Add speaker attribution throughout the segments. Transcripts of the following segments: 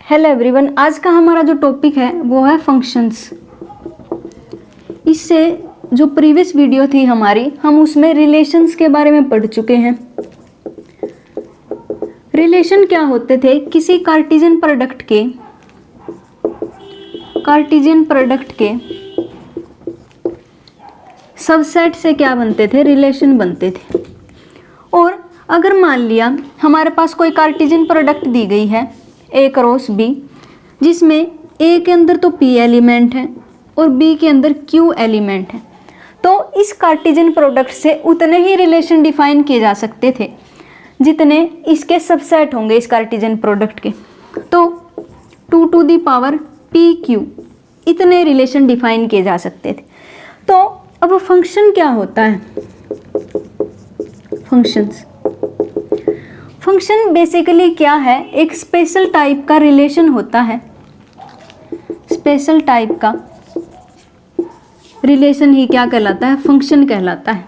Speaker 1: Hello everyone, आज का हमारा जो टॉपिक है वो है फंक्शंस। इससे जो प्रीवियस वीडियो थी हमारी, हम उसमें रिलेशंस के बारे में पढ़ चुके हैं। रिलेशन क्या होते थे? किसी कार्टेशियन प्रोडक्ट के सबसेट से क्या बनते थे? रिलेशन बनते थे। और अगर मान लिया हमारे पास कोई कार्टेशियन प्रोडक्ट दी गई है A क्रॉस B, जिसमें A के अंदर तो P एलिमेंट है और B के अंदर Q एलिमेंट है, तो इस कार्टेशियन प्रोडक्ट से उतने ही रिलेशन डिफाइन किए जा सकते थे जितने इसके सबसेट होंगे इस कार्टेशियन प्रोडक्ट के। तो 2 टू दी पावर PQ इतने रिलेशन डिफाइन किए जा सकते थे। तो अब फंक्शन क्या होता है? फंक्शन बेसिकली क्या है? एक स्पेशल टाइप का रिलेशन होता है। स्पेशल टाइप का रिलेशन ही क्या कहलाता है? फंक्शन कहलाता है।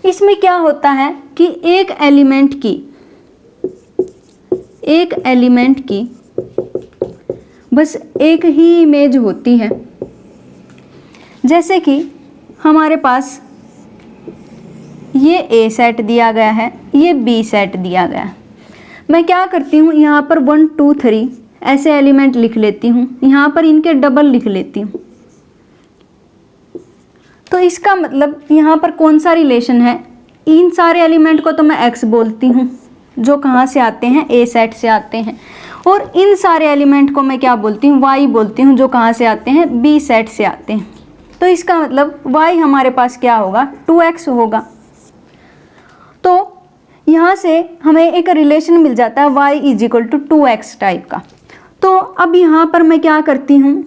Speaker 1: इसमें क्या होता है कि एक एलिमेंट की बस एक ही इमेज होती है। जैसे कि हमारे पास ये A सेट दिया गया है, ये B सेट दिया गया है। मैं क्या करती हूँ, यहाँ पर 1 2 3 ऐसे एलिमेंट लिख लेती हूँ, यहाँ पर इनके डबल लिख लेती हूँ। तो इसका मतलब यहाँ पर कौन सा रिलेशन है? इन सारे एलिमेंट को तो मैं X बोलती हूँ, जो कहाँ से आते हैं? A सेट से आते हैं। और इन सारे एलिमेंट को मैं क्या बोलती हूँ? Y बोलती हूँ, जो कहाँ से आते हैं? B सेट से आते हैं। तो इसका मतलब Y हमारे पास क्या होगा? 2X होगा। तो यहाँ से हमें एक रिलेशन मिल जाता है y = 2x टाइप का। तो अब यहाँ पर मैं क्या करती हूँ,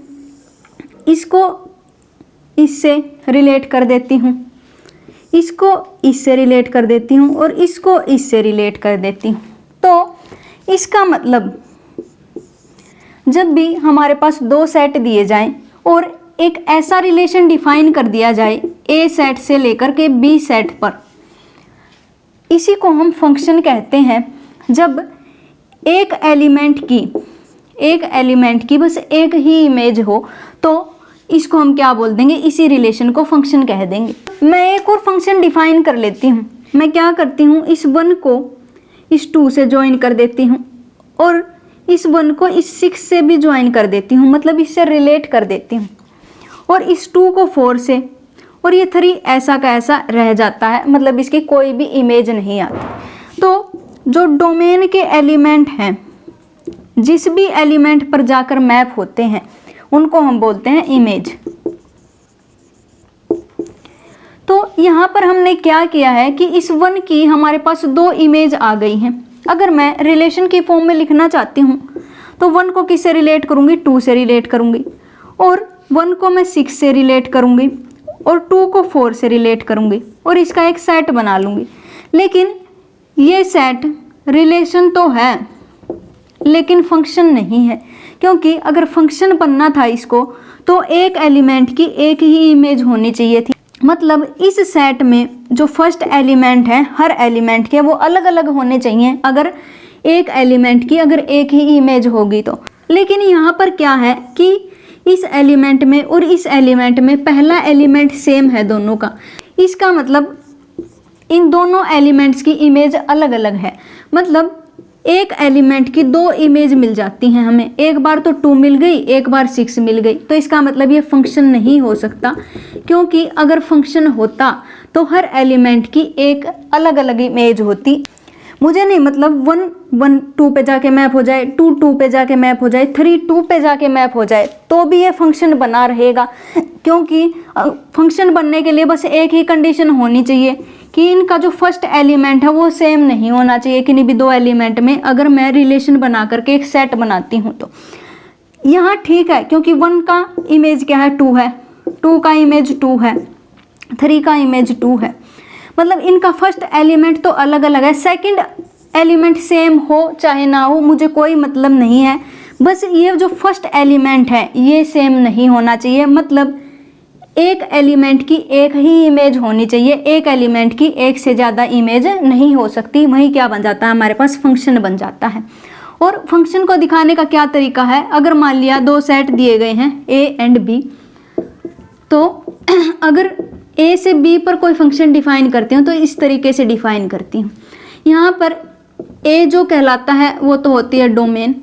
Speaker 1: इसको इससे रिलेट कर देती हूँ, इसको इससे रिलेट कर देती हूँ और इसको इससे रिलेट कर देती हूँ। तो इसका मतलब जब भी हमारे पास 2 सेट दिए जाएं और एक ऐसा रिलेशन डिफाइन कर दिया जाए A सेट से लेकर के B सेट पर, इसी को हम फंक्शन कहते हैं। जब एक एलिमेंट की बस एक ही इमेज हो तो इसको हम क्या बोल देंगे? इसी रिलेशन को फंक्शन कह देंगे। मैं एक और फंक्शन डिफाइन कर लेती हूँ। मैं क्या करती हूँ, इस 1 को इस 2 से ज्वाइन कर देती हूँ और इस 1 को इस 6 से भी ज्वाइन कर देती हूँ, मतलब इससे रिलेट कर देती हूँ। और इस 2 को 4 से, और ये 3 ऐसा का ऐसा रह जाता है, मतलब इसकी कोई भी इमेज नहीं आती। तो जो डोमेन के एलिमेंट हैं, जिस भी एलिमेंट पर जाकर मैप होते हैं, उनको हम बोलते हैं इमेज। तो यहाँ पर हमने क्या किया है कि इस 1 की हमारे पास 2 इमेज आ गई हैं। अगर मैं रिलेशन की फॉर्म में लिखना चाहती हूँ तो 1 को किससे रिलेट करूँगी? 2 से रिलेट करूँगी, और 1 को मैं 6 से रिलेट करूँगी और 2 को 4 से रिलेट करूँगी और इसका एक सेट बना लूँगी। लेकिन ये सेट रिलेशन तो है लेकिन फंक्शन नहीं है, क्योंकि अगर फंक्शन बनना था इसको तो एक एलिमेंट की एक ही इमेज होनी चाहिए थी। मतलब इस सेट में जो फर्स्ट एलिमेंट है, हर एलिमेंट के वो अलग अलग होने चाहिए अगर एक एलिमेंट की अगर एक ही इमेज होगी तो। लेकिन यहाँ पर क्या है कि इस एलिमेंट में और इस एलिमेंट में पहला एलिमेंट सेम है दोनों का। इसका मतलब इन दोनों एलिमेंट्स की इमेज अलग अलग है। मतलब एक एलिमेंट की 2 इमेज मिल जाती हैं हमें, एक बार तो 2 मिल गई, एक बार 6 मिल गई। तो इसका मतलब ये फंक्शन नहीं हो सकता, क्योंकि अगर फंक्शन होता तो हर एलिमेंट की एक अलग अलग इमेज होती। मुझे नहीं मतलब 1 1 2 पे जाके मैप हो जाए, 2 2 पे जाके मैप हो जाए, 3 2 पे जाके मैप हो जाए, तो भी ये फंक्शन बना रहेगा। क्योंकि फंक्शन बनने के लिए बस एक ही कंडीशन होनी चाहिए कि इनका जो फर्स्ट एलिमेंट है वो सेम नहीं होना चाहिए किन्हीं भी 2 एलिमेंट में। अगर मैं रिलेशन बना करके एक सेट बनाती हूँ तो यहाँ ठीक है, क्योंकि 1 का इमेज क्या है? 2 है, 2 का इमेज 2 है, 3 का इमेज 2 है। मतलब इनका फर्स्ट एलिमेंट तो अलग अलग है, सेकंड एलिमेंट सेम हो चाहे ना हो मुझे कोई मतलब नहीं है, बस ये जो फर्स्ट एलिमेंट है ये सेम नहीं होना चाहिए। मतलब एक एलिमेंट की एक ही इमेज होनी चाहिए, एक एलिमेंट की एक से ज़्यादा इमेज नहीं हो सकती। वही क्या बन जाता है? हमारे पास फंक्शन बन जाता है। और फंक्शन को दिखाने का क्या तरीका है, अगर मान लिया दो सेट दिए गए हैं a एंड b, तो अगर a से b पर कोई फंक्शन डिफाइन करती हूँ तो इस तरीके से डिफाइन करती हूँ। यहाँ पर a जो कहलाता है वो तो होती है डोमेन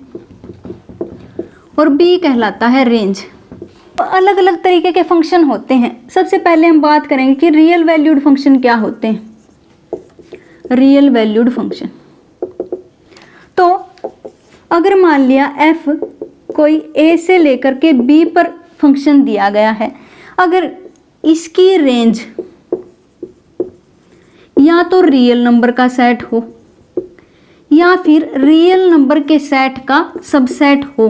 Speaker 1: और b कहलाता है रेंज। अलग अलग तरीके के फंक्शन होते हैं। सबसे पहले हम बात करेंगे कि रियल वैल्यूड फंक्शन क्या होते हैं। रियल वैल्यूड फंक्शन, तो अगर मान लिया f कोई a से लेकर के b पर फंक्शन दिया गया है, अगर इसकी रेंज या तो रियल नंबर का सेट हो या फिर रियल नंबर के सेट का सबसेट हो,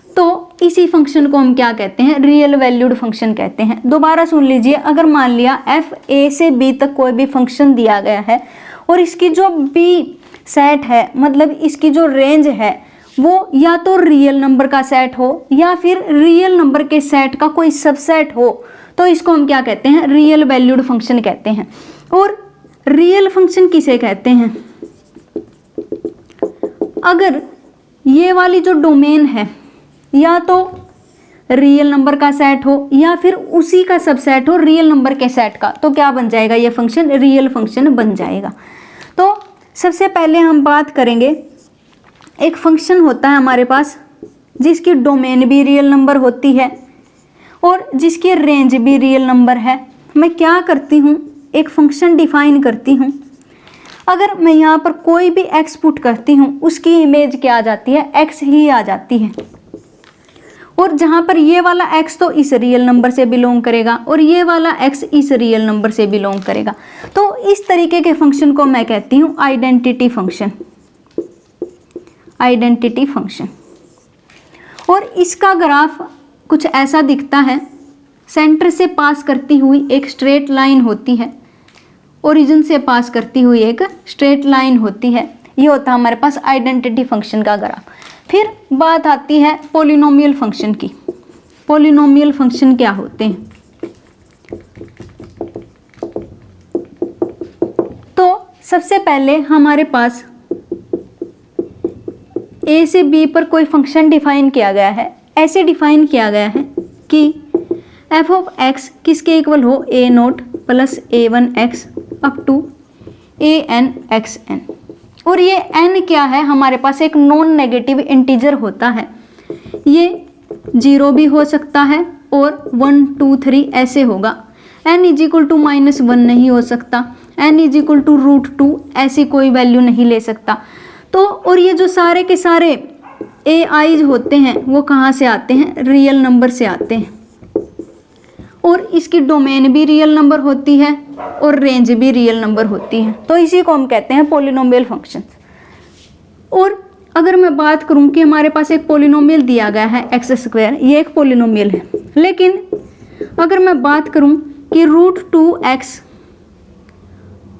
Speaker 1: तो इसी फंक्शन को हम क्या कहते हैं, रियल वैल्यूड फंक्शन कहते हैं। दोबारा सुन लीजिए, अगर मान लिया f a से b तक कोई भी फंक्शन दिया गया है और इसकी जो b सेट है, मतलब इसकी जो रेंज है वो या तो रियल नंबर का सेट हो या फिर रियल नंबर के सेट का कोई सबसेट हो, तो इसको हम क्या कहते हैं, रियल वैल्यूड फंक्शन कहते हैं। और रियल फंक्शन किसे कहते हैं, अगर ये वाली जो डोमेन है या तो रियल नंबर का सेट हो या फिर उसी का सबसेट हो रियल नंबर के सेट का, तो क्या बन जाएगा, ये फंक्शन रियल फंक्शन बन जाएगा। तो सबसे पहले हम बात करेंगे, एक फंक्शन होता है हमारे पास जिसकी डोमेन भी रियल नंबर होती है और जिसकी रेंज भी रियल नंबर है। मैं क्या करती हूँ, एक फंक्शन डिफाइन करती हूँ। अगर मैं यहाँ पर कोई भी x पुट करती हूँ उसकी इमेज क्या आ जाती है, x ही आ जाती है। और जहाँ पर ये वाला x तो इस रियल नंबर से बिलोंग करेगा और ये वाला x इस रियल नंबर से बिलोंग करेगा। तो इस तरीके के फंक्शन को मैं कहती हूँ आइडेंटिटी फंक्शन। आइडेंटिटी फंक्शन, और इसका ग्राफ कुछ ऐसा दिखता है। सेंटर से पास करती हुई एक स्ट्रेट लाइन होती है, ओरिजिन से पास करती हुई एक स्ट्रेट लाइन होती है। ये होता है हमारे पास आइडेंटिटी फंक्शन का ग्राफ। फिर बात आती है पॉलिनोमियल फंक्शन की। पॉलिनोमियल फंक्शन क्या होते हैं, तो सबसे पहले हमारे पास a से b पर कोई फंक्शन डिफाइन किया गया है। ऐसे डिफाइन किया गया है कि f ऑफ x किसके इक्वल हो, a naught plus a1x up to a(n)(xn)। और ये n क्या है, हमारे पास एक नॉन नेगेटिव इंटीजर होता है। ये 0 भी हो सकता है और 1 2 3 ऐसे होगा। n इज इक्वल टू -1 नहीं हो सकता, n इज इक्वल टू √2 ऐसी कोई वैल्यू नहीं ले सकता। तो और ये जो सारे के सारे ai's होते हैं वो कहाँ से आते हैं, रियल नंबर से आते हैं। और इसकी डोमेन भी रियल नंबर होती है और रेंज भी रियल नंबर होती है। तो इसी को हम कहते हैं पॉलिनोमियल फंक्शन। और अगर मैं बात करूं कि हमारे पास एक पॉलिनोमियल दिया गया है x², ये एक पॉलिनोमियल है। लेकिन अगर मैं बात करूं कि √2x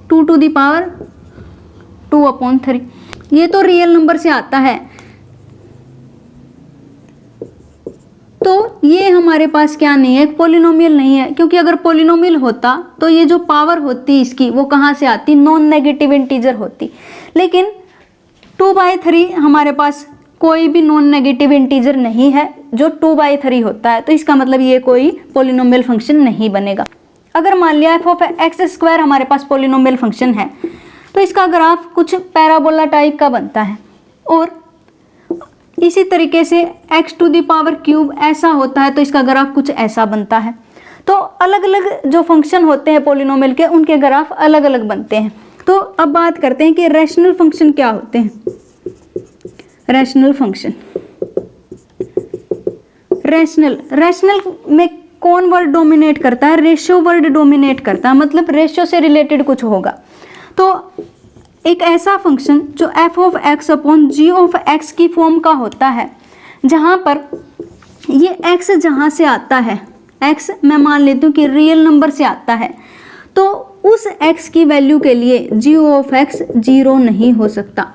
Speaker 1: 2⁻²/3 ये तो रियल नंबर से आता है, तो ये हमारे पास क्या नहीं है, एक पॉलिनोमियल नहीं है। क्योंकि अगर पॉलिनोमियल होता तो ये जो पावर होती इसकी वो कहाँ से आती, नॉन नेगेटिव इंटीजर होती। लेकिन 2/3 हमारे पास कोई भी नॉन नेगेटिव इंटीजर नहीं है जो 2/3 होता है, तो इसका मतलब ये कोई पॉलिनोमियल फंक्शन नहीं बनेगा। अगर मान लिया f ऑफ x² हमारे पास पॉलिनोमियल फंक्शन है तो इसका ग्राफ कुछ पैराबोला टाइप का बनता है। और इसी तरीके से x³ ऐसा होता है तो इसका ग्राफ कुछ ऐसा बनता है। तो अलग अलग जो फंक्शन होते हैं पॉलिनोमियल के, उनके ग्राफ अलग अलग बनते हैं। तो अब बात करते हैं कि रैशनल फंक्शन क्या होते हैं। रैशनल फंक्शन, रैशनल में कौन वर्ड डोमिनेट करता है, रेशियो वर्ड डोमिनेट करता है, मतलब रेशियो से रिलेटेड कुछ होगा। तो एक ऐसा फंक्शन जो f of x upon g of x की फॉर्म का होता है, जहाँ पर ये x जहाँ से आता है, x मैं मान लेती हूँ कि रियल नंबर से आता है, तो उस x की वैल्यू के लिए g ऑफ x 0 नहीं हो सकता।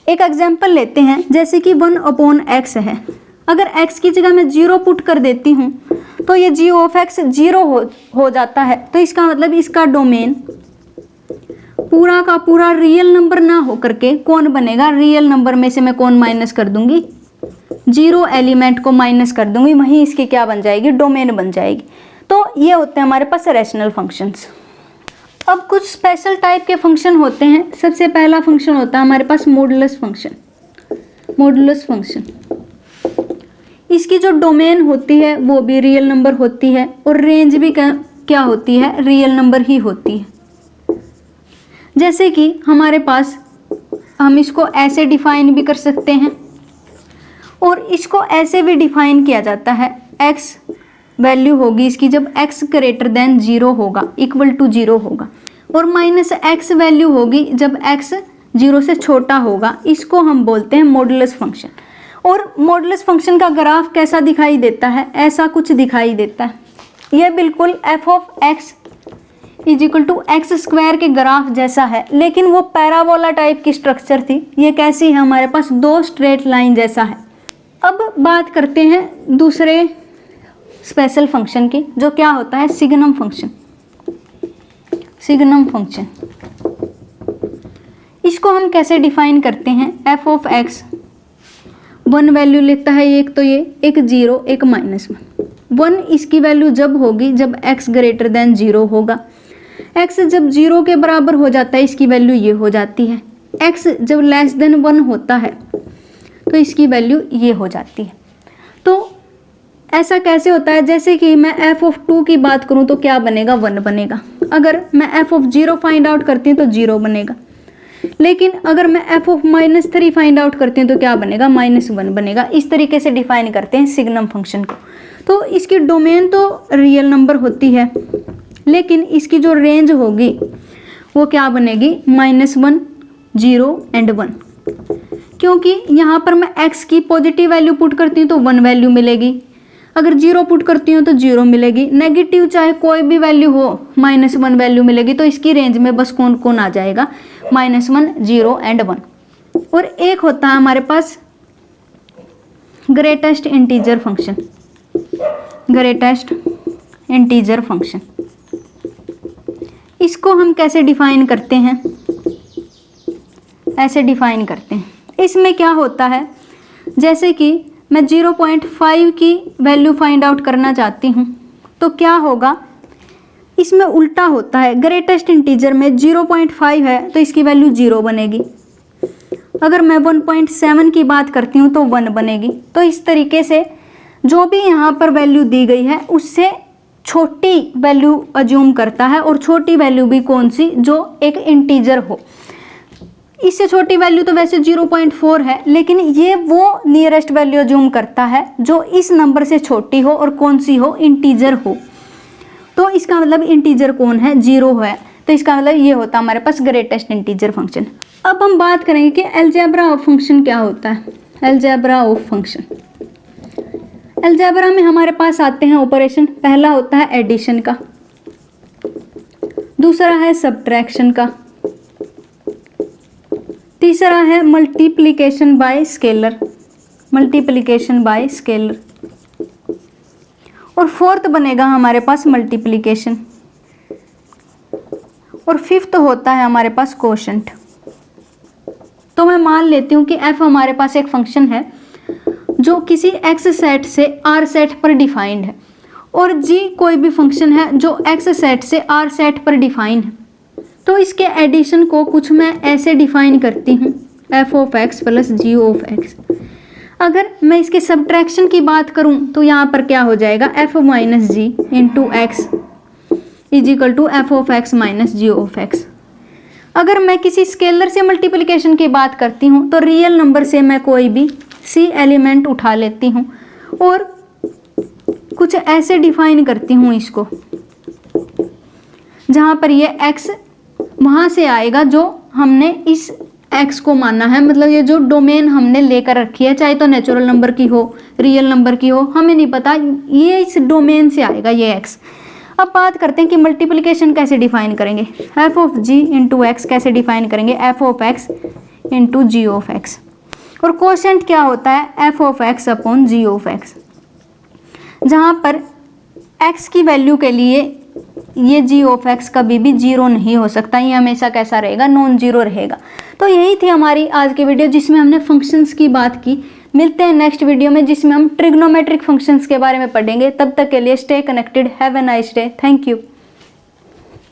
Speaker 1: एक एग्जांपल लेते हैं, जैसे कि 1/x है। अगर x की जगह मैं 0 पुट कर देती हूँ तो ये g ऑफ x 0 हो जाता है। तो इसका मतलब इसका डोमेन पूरा का पूरा रियल नंबर ना हो करके कौन बनेगा, रियल नंबर में से मैं कौन माइनस कर दूंगी, 0 एलिमेंट को माइनस कर दूंगी, वहीं इसकी क्या बन जाएगी, डोमेन बन जाएगी। तो ये होते हैं हमारे पास रैशनल फंक्शंस। अब कुछ स्पेशल टाइप के फंक्शन होते हैं। सबसे पहला फंक्शन होता है हमारे पास मॉडुलस फंक्शन। मॉडुलस फंक्शन, इसकी जो डोमेन होती है वो भी रियल नंबर होती है और रेंज भी क्या होती है, रियल नंबर ही होती है। जैसे कि हमारे पास, हम इसको ऐसे डिफाइन भी कर सकते हैं और इसको ऐसे भी डिफाइन किया जाता है। x वैल्यू होगी इसकी जब x ग्रेटर देन 0 होगा, इक्वल टू 0 होगा, और माइनस x वैल्यू होगी जब x 0 से छोटा होगा। इसको हम बोलते हैं मॉडुलस फंक्शन। और मॉडुलस फंक्शन का ग्राफ कैसा दिखाई देता है, ऐसा कुछ दिखाई देता है। यह बिल्कुल f of x is equal to x square के ग्राफ जैसा है, लेकिन वो पैराबोला टाइप की स्ट्रक्चर थी। ये कैसी है, हमारे पास 2 स्ट्रेट लाइन जैसा है। अब बात करते हैं दूसरे स्पेशल फंक्शन की, जो क्या होता है, सिग्नम फंक्शन। सिग्नम फंक्शन, इसको हम कैसे डिफाइन करते हैं, f ऑफ x 1 वैल्यू लेता है, एक तो ये, एक 0, एक -1। 1 इसकी वैल्यू जब होगी जब x ग्रेटर देन 0 होगा। x जब 0 के बराबर हो जाता है इसकी वैल्यू ये हो जाती है। x जब लेस देन 1 होता है तो इसकी वैल्यू ये हो जाती है। तो ऐसा कैसे होता है, जैसे कि मैं f ऑफ 2 की बात करूं तो क्या बनेगा, 1 बनेगा। अगर मैं f ऑफ 0 फाइंड आउट करती हूँ तो 0 बनेगा। लेकिन अगर मैं f ऑफ -3 फाइंड आउट करती हूँ तो क्या बनेगा, -1 बनेगा। इस तरीके से डिफाइन करते हैं सिग्नम फंक्शन को। तो इसकी डोमेन तो रियल नंबर होती है, लेकिन इसकी जो रेंज होगी वो क्या बनेगी, -1, 0 एंड 1। क्योंकि यहाँ पर मैं x की पॉजिटिव वैल्यू पुट करती हूँ तो 1 वैल्यू मिलेगी, अगर 0 पुट करती हूँ तो 0 मिलेगी, नेगेटिव चाहे कोई भी वैल्यू हो -1 वैल्यू मिलेगी। तो इसकी रेंज में बस कौन कौन आ जाएगा, -1, 0 एंड 1। और एक होता है हमारे पास greatest integer function. Greatest integer function, इसको हम कैसे डिफाइन करते हैं, ऐसे डिफाइन करते हैं। इसमें क्या होता है, जैसे कि मैं 0.5 की वैल्यू फाइंड आउट करना चाहती हूँ तो क्या होगा, इसमें उल्टा होता है। ग्रेटेस्ट इंटीजर में 0.5 है तो इसकी वैल्यू 0 बनेगी। अगर मैं 1.7 की बात करती हूँ तो 1 बनेगी। तो इस तरीके से जो भी यहाँ पर वैल्यू दी गई है उससे छोटी वैल्यू अज्यूम करता है, और छोटी वैल्यू भी कौन सी, जो एक इंटीजर हो। इससे छोटी वैल्यू तो वैसे 0.4 है, लेकिन ये वो नियरेस्ट वैल्यू अज्यूम करता है जो इस नंबर से छोटी हो और कौन सी हो, इंटीजर हो। तो इसका मतलब इंटीजर कौन है, 0 है। तो इसका मतलब ये होता है हमारे पास ग्रेटेस्ट इंटीजर फंक्शन। अब हम बात करेंगे कि अलजेब्रा ऑफ फंक्शन क्या होता है। अलजेब्रा ऑफ फंक्शन, अलजेब्रा में हमारे पास आते हैं ऑपरेशन। पहला होता है एडिशन का, दूसरा है सब्ट्रैक्शन का, तीसरा है multiplication bye scalar, multiplication bye scalar, और फोर्थ बनेगा हमारे पास मल्टीप्लिकेशन, और फिफ्थ होता है हमारे पास कोशेंट। तो मैं मान लेती हूँ कि f हमारे पास एक फंक्शन है जो किसी x सेट से r सेट पर डिफाइंड है, और g कोई भी फंक्शन है जो x सेट से r सेट पर डिफाइन है। तो इसके एडिशन को कुछ मैं ऐसे डिफाइन करती हूँ, f of x plus g of x। अगर मैं इसके सब्ट्रैक्शन की बात करूँ तो यहाँ पर क्या हो जाएगा, f minus g into x is equal to f of x minus g of x। अगर मैं किसी स्केलर से मल्टीप्लिकेशन की बात करती हूँ तो रियल नंबर से मैं कोई भी c एलिमेंट उठा लेती हूँ और कुछ ऐसे डिफाइन करती हूँ इसको, जहाँ पर ये x वहाँ से आएगा जो हमने इस x को माना है, मतलब ये जो डोमेन हमने लेकर रखी है, चाहे तो नेचुरल नंबर की हो, रियल नंबर की हो, हमें नहीं पता, ये इस डोमेन से आएगा ये x। अब बात करते हैं कि मल्टीप्लिकेशन कैसे डिफाइन करेंगे। f of g into x कैसे डिफाइन करेंगे, f of x into g of x. और कोशेंट क्या होता है, f of x upon g of x, जहाँ पर x की वैल्यू के लिए ये जी ऑफ एक्स कभी भी जीरो नहीं हो सकता, ये हमेशा कैसा रहेगा, नॉन जीरो रहेगा। तो यही थी हमारी आज की वीडियो जिसमें हमने फंक्शंस की बात की। मिलते हैं नेक्स्ट वीडियो में जिसमें हम ट्रिग्नोमेट्रिक फंक्शंस के बारे में पढ़ेंगे। तब तक के लिए stay connected, have a nice day, thank you.